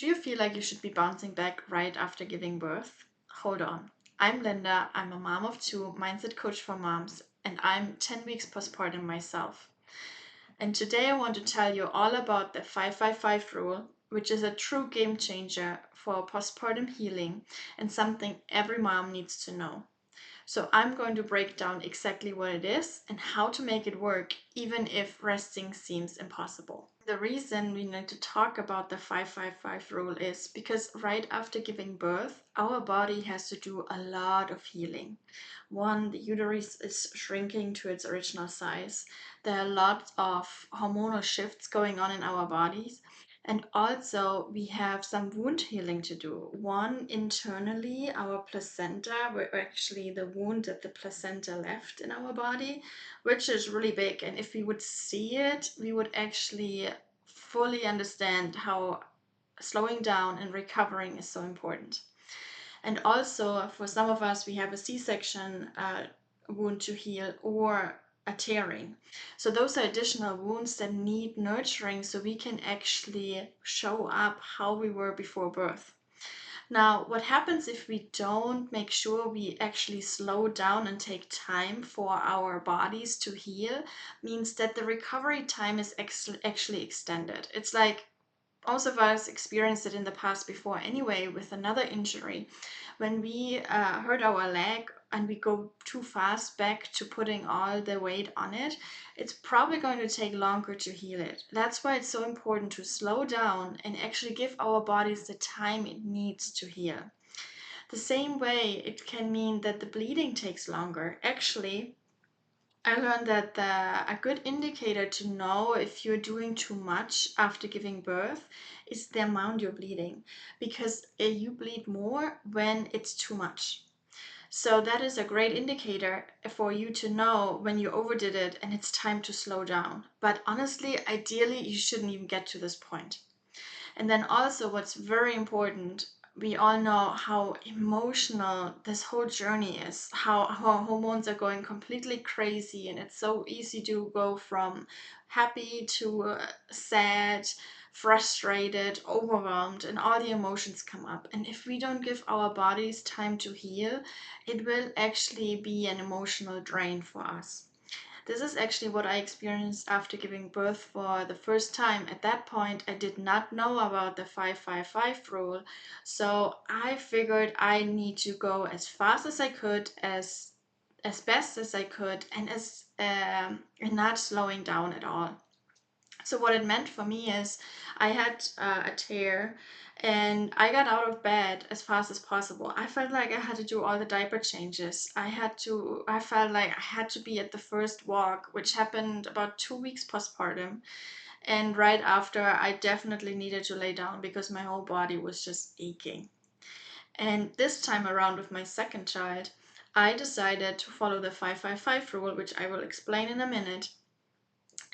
Do you feel like you should be bouncing back right after giving birth? Hold on. I'm Linda. I'm a mom of two, mindset coach for moms, and I'm 10 weeks postpartum myself. And today I want to tell you all about the 555 rule, which is a true game changer for postpartum healing and something every mom needs to know. So I'm going to break down exactly what it is and how to make it work, even if resting seems impossible. The reason we need to talk about the 555 rule is because right after giving birth, our body has to do a lot of healing. One, the uterus is shrinking to its original size. There are lots of hormonal shifts going on in our bodies. And also, we have some wound healing to do. One, internally, our placenta, where actually the wound that the placenta left in our body, which is really big. And if we would see it, we would actually fully understand how slowing down and recovering is so important. And also, for some of us, we have a C-section wound to heal or a tearing. So those are additional wounds that need nurturing so we can actually show up how we were before birth. Now, what happens if we don't make sure we actually slow down and take time for our bodies to heal means that the recovery time is actually extended. It's like most of us experienced it in the past before anyway with another injury. When we hurt our leg and we go too fast back to putting all the weight on it, it's probably going to take longer to heal it. That's why it's so important to slow down and actually give our bodies the time it needs to heal. The same way, it can mean that the bleeding takes longer. Actually, I learned that a good indicator to know if you're doing too much after giving birth is the amount you're bleeding, because you bleed more when it's too much. So that is a great indicator for you to know when you overdid it and it's time to slow down. But honestly, ideally, you shouldn't even get to this point. And then also, what's very important, we all know how emotional this whole journey is, how hormones are going completely crazy, and it's so easy to go from happy to sad, frustrated, overwhelmed, and all the emotions come up. And if we don't give our bodies time to heal, it will actually be an emotional drain for us. This is actually what I experienced after giving birth for the first time. At that point, I did not know about the 555 rule, so I figured I need to go as fast as I could, as best as I could, and not slowing down at all. So what it meant for me is I had a tear and I got out of bed as fast as possible. I felt like I had to do all the diaper changes. I felt like I had to be at the first walk, which happened about 2 weeks postpartum. And right after, I definitely needed to lay down because my whole body was just aching. And this time around with my second child, I decided to follow the 555 rule, which I will explain in a minute.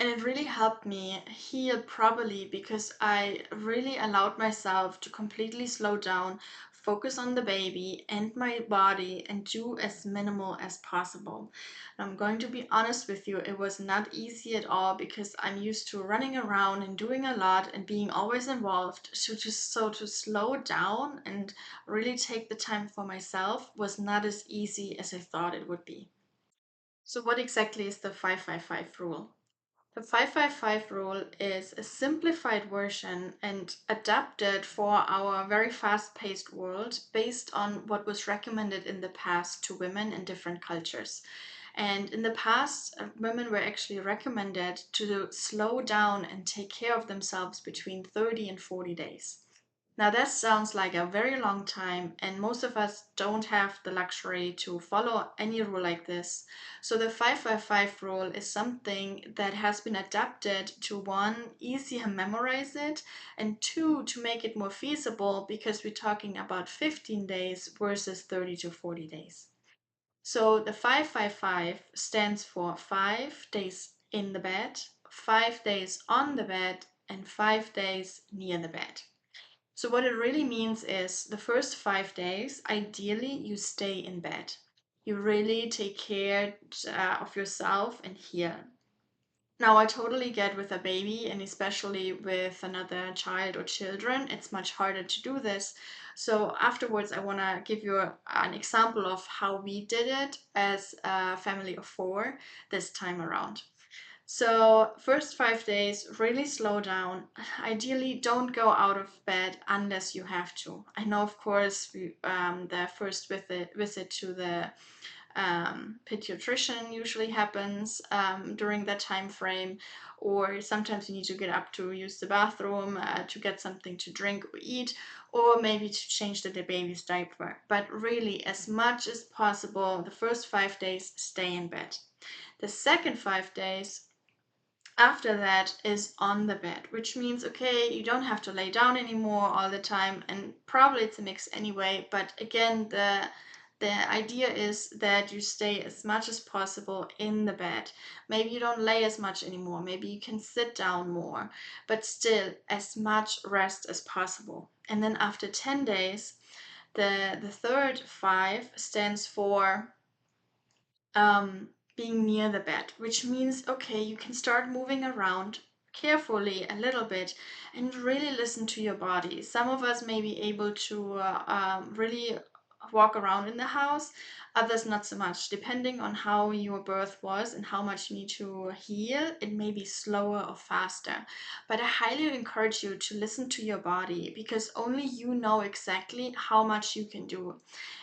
And it really helped me heal properly because I really allowed myself to completely slow down, focus on the baby and my body, and do as minimal as possible. And I'm going to be honest with you, it was not easy at all because I'm used to running around and doing a lot and being always involved. So to slow down and really take the time for myself was not as easy as I thought it would be. So what exactly is the 555 rule? The 555 rule is a simplified version and adapted for our very fast paced world based on what was recommended in the past to women in different cultures. And in the past, women were actually recommended to slow down and take care of themselves between 30 and 40 days. Now, that sounds like a very long time, and most of us don't have the luxury to follow any rule like this. So, the 555 rule is something that has been adapted to one, easy to memorize it, and two, to make it more feasible because we're talking about 15 days versus 30 to 40 days. So, the 555 stands for 5 days in the bed, 5 days on the bed, and 5 days near the bed. So, what it really means is the first 5 days, ideally, you stay in bed. You really take care of yourself and heal. Now, I totally get with a baby, and especially with another child or children, it's much harder to do this. So, afterwards, I want to give you an example of how we did it as a family of four this time around. So, first 5 days, really slow down. Ideally, don't go out of bed unless you have to. I know, of course, the first visit to the pediatrician usually happens during that time frame, or sometimes you need to get up to use the bathroom, to get something to drink or eat, or maybe to change the baby's diaper. But really, as much as possible, the first 5 days, stay in bed. The second 5 days after that is on the bed, which means, okay, you don't have to lay down anymore all the time, and probably it's a mix anyway. But again, the idea is that you stay as much as possible in the bed. Maybe you don't lay as much anymore, maybe you can sit down more, but still as much rest as possible. And then after 10 days, the third five stands for being near the bed, which means, okay, you can start moving around carefully a little bit and really listen to your body. Some of us may be able to really walk around in the house, others not so much. Depending on how your birth was and how much you need to heal, it may be slower or faster. But I highly encourage you to listen to your body, because only you know exactly how much you can do.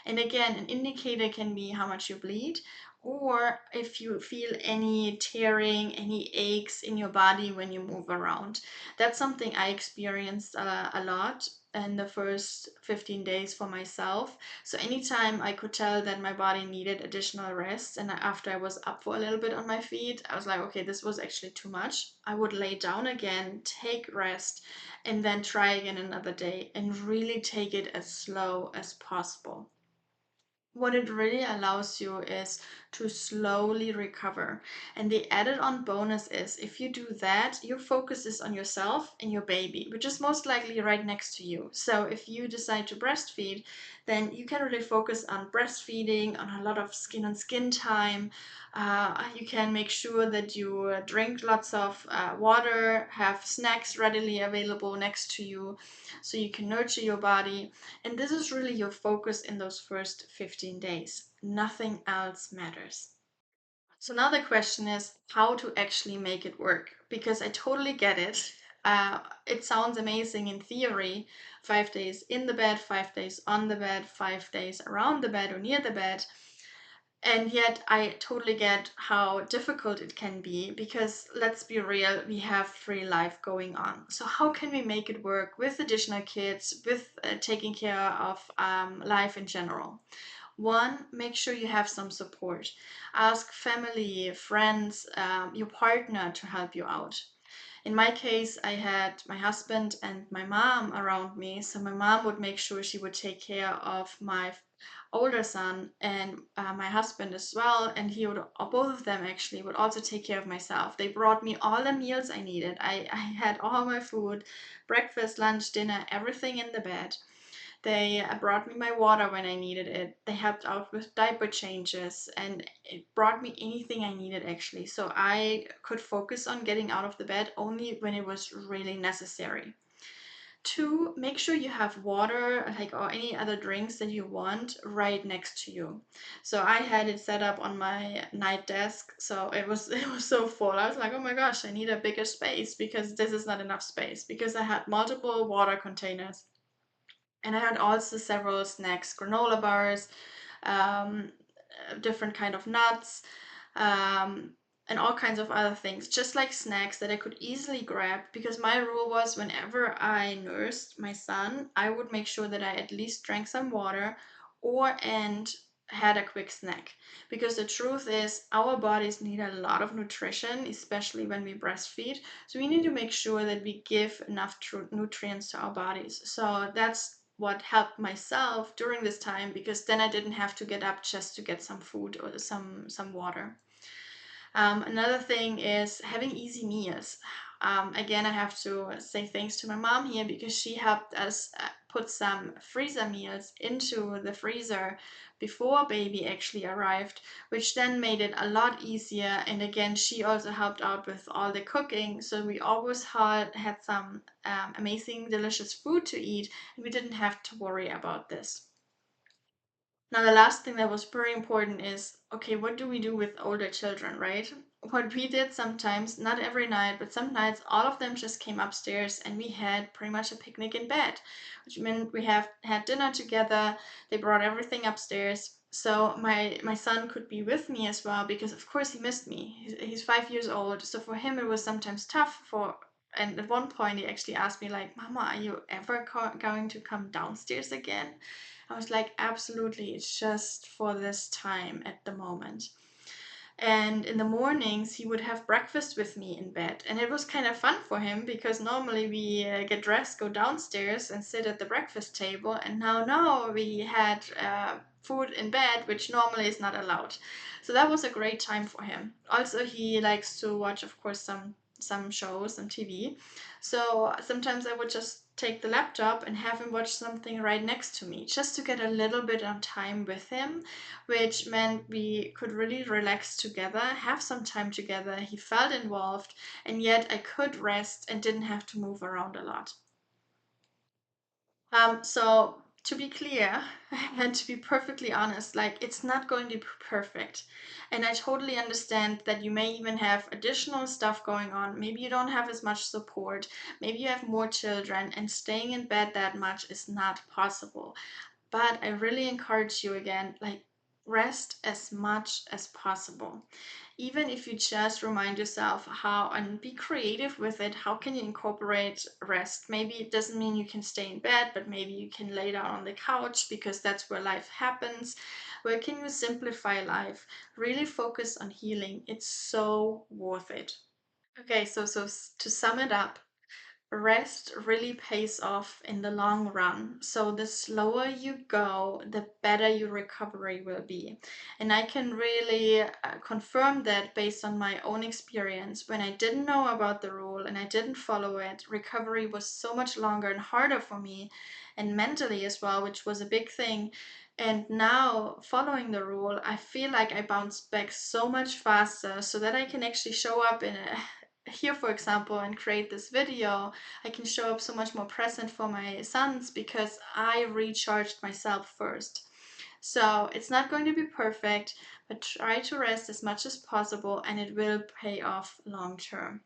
And again, an indicator can be how much you bleed, or if you feel any tearing, any aches in your body when you move around. That's something I experienced a lot in the first 15 days for myself. So anytime I could tell that my body needed additional rest, and after I was up for a little bit on my feet, I was like, okay, this was actually too much. I would lay down again, take rest, and then try again another day, and really take it as slow as possible. What it really allows you is to slowly recover. And the added on bonus is, if you do that, your focus is on yourself and your baby, which is most likely right next to you. So if you decide to breastfeed, then you can really focus on breastfeeding, on a lot of skin on skin time. You can make sure that you drink lots of water, have snacks readily available next to you so you can nurture your body. And this is really your focus in those first 15 days. Nothing else matters. So now the question is how to actually make it work, because I totally get it. It sounds amazing in theory, 5 days in the bed, 5 days on the bed, 5 days around the bed or near the bed. And yet, I totally get how difficult it can be, because let's be real, we have free life going on. So, how can we make it work with additional kids, with taking care of life in general? One, make sure you have some support. Ask family, friends, your partner to help you out. In my case, I had my husband and my mom around me. So my mom would make sure she would take care of my older son, and my husband as well. And he would, both of them actually, would also take care of myself. They brought me all the meals I needed. I had all my food, breakfast, lunch, dinner, everything in the bed. They brought me my water when I needed it. They helped out with diaper changes, and it brought me anything I needed actually. So I could focus on getting out of the bed only when it was really necessary. Two, make sure you have water, like, or any other drinks that you want right next to you. So I had it set up on my night desk, so it was so full. I was like, oh my gosh, I need a bigger space, because this is not enough space, because I had multiple water containers. And I had also several snacks, granola bars, um, different kind of nuts, um, and all kinds of other things, just like snacks that I could easily grab. Because my rule was, whenever I nursed my son, I would make sure that I at least drank some water, or and had a quick snack. Because the truth is, our bodies need a lot of nutrition, especially when we breastfeed. So we need to make sure that we give enough nutrients to our bodies. So that's what helped myself during this time, because then I didn't have to get up just to get some food or some water. Another thing is having easy meals. Again, I have to say thanks to my mom here, because she helped us put some freezer meals into the freezer before baby actually arrived, which then made it a lot easier. And again, she also helped out with all the cooking, so we always had some amazing, delicious food to eat, and we didn't have to worry about this. Now, the last thing that was very important is, okay, what do we do with older children, right? What we did sometimes, not every night, but some nights, all of them just came upstairs and we had pretty much a picnic in bed, which meant we have had dinner together. They brought everything upstairs. So my son could be with me as well, because of course he missed me. He's 5 years old, so for him it was sometimes tough for. And at one point he actually asked me like, "Mama, are you ever going to come downstairs again?" I was like, absolutely, it's just for this time at the moment. And in the mornings, he would have breakfast with me in bed. And it was kind of fun for him because normally we get dressed, go downstairs, and sit at the breakfast table. And now, no, we had food in bed, which normally is not allowed. So that was a great time for him. Also, he likes to watch, of course, some shows on TV. So sometimes I would just take the laptop and have him watch something right next to me, just to get a little bit of time with him, which meant we could really relax together, have some time together. He felt involved, and yet I could rest and didn't have to move around a lot. So to be clear and to be perfectly honest, like, it's not going to be perfect. And I totally understand that you may even have additional stuff going on. Maybe you don't have as much support. Maybe you have more children, and staying in bed that much is not possible. But I really encourage you again, like, rest as much as possible. Even if you just remind yourself how, and be creative with it, how can you incorporate rest? Maybe it doesn't mean you can stay in bed, but maybe you can lay down on the couch because that's where life happens. Where can you simplify life? Really focus on healing. It's so worth it. Okay, so to sum it up, rest really pays off in the long run. So the slower you go, the better your recovery will be. And I can really confirm that based on my own experience. When I didn't know about the rule and I didn't follow it, recovery was so much longer and harder for me, and mentally as well, which was a big thing. And now, following the rule, I feel like I bounce back so much faster, so that I can actually show up in here, for example, and create this video. I can show up so much more present for my sons because I recharged myself first. So it's not going to be perfect, but try to rest as much as possible and it will pay off long term.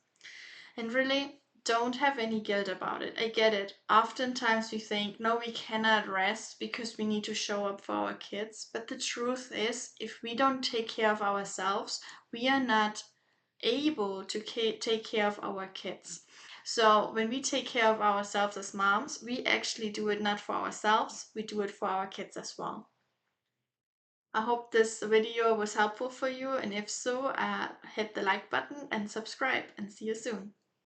And really, don't have any guilt about it. I get it. Oftentimes we think, no, we cannot rest because we need to show up for our kids. But the truth is, if we don't take care of ourselves, we are not able to take care of our kids. So when we take care of ourselves as moms, we actually do it not for ourselves, we do it for our kids as well. I hope this video was helpful for you, and if so, hit the like button and subscribe, and see you soon.